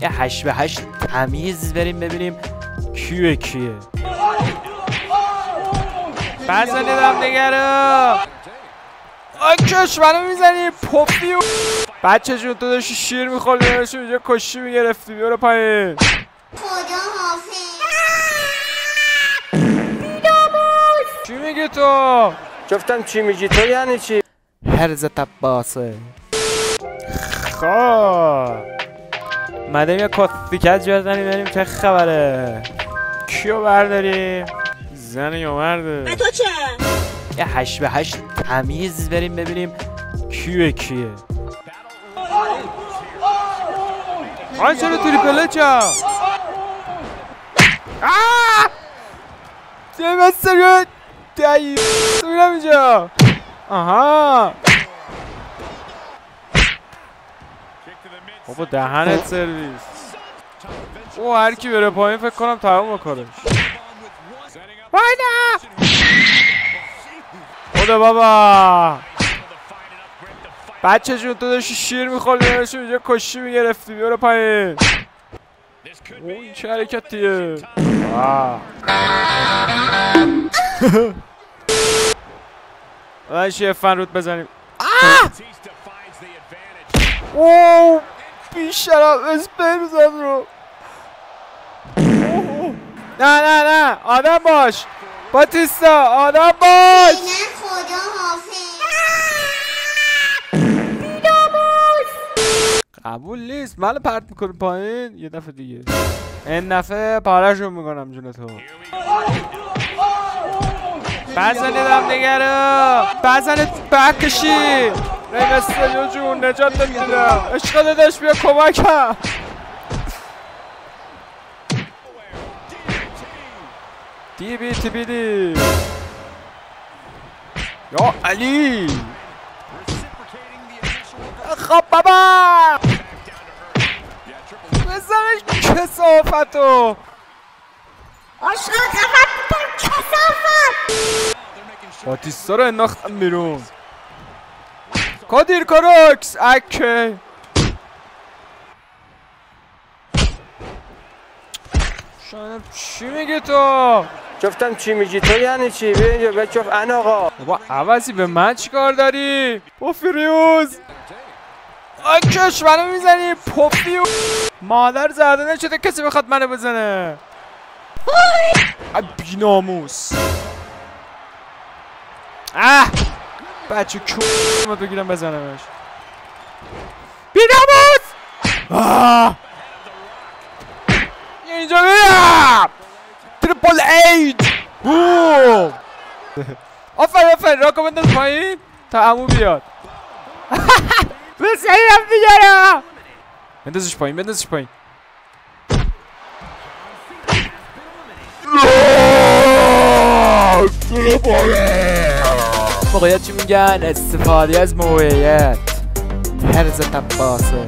یه 8 به 8 تمیز بریم ببینیم کیه. بزنیدم دیگه رو آکش منو میزنی پوفیو. بچه جون تو داشتی شیر میخوردی داشتی اینجا کشی میگرفتی. بیاره پایین. خدا حافظ. چی میگی تو؟ گفتم چی میگی تو یعنی چی؟ هرز تباسه. خب مدام یه کتیکت بزنیم بریم چه خبره. کیو برداریم؟ زن یا مرده؟ تو چه؟ یه 8 به 8 تمیز بریم ببینیم کیه. آن چرا تریپله چه؟ چه بستر دایی میرم اینجا. آها بابا دهنت سرویس. او هر کی بره پایین فکر کنم تموم کارش. وای نه خدا بابا. بچه جون تو داشتی شیر میخوردی داشتی اینجا کشی میگرفتی. بیاره پایین. این چه حرکتیه؟ باید یه فن رود بزنیم. اوه بیشرف اسپر زد رو. نه آدم باش باتیستا. آدم باش. نه خدا حافظ. قبول نیست. منو پرت میکنه پایین یه دفعه دیگه. این دفعه پاره‌شون میکنم جون تو. بزنیدم دیگه رو بزنید بکشی. رگستریو جون نجات میدم. عشق داداش بیا کمکم. دی یا علی. خب بابا بزنش کسافتو. عشق خفت بودم کسافت. باتیستا رو انداختم بیرون. کادیر کاراکس اکه. شاید چی میگی تو؟ گفتم چی میگی تو یعنی چی؟ بیا اینجا بکف ان آقا. بابا عوضی به من چیکار داری؟ پوفیوز آکش منو میزنی پوفیوز. مادر زرده نشده کسی بخواد منو بزنه. بی ناموس. بچه ما بگیرم بزنمش. بی ناموس. اینجا میرم. تریپل اید. آفرین راکو بنداز پایین تا عمو بیاد. بسیارم دیگرم. بندازش پایین. موقعیت چی میگن؟ استفاده از موقعیت. هرز تباسه.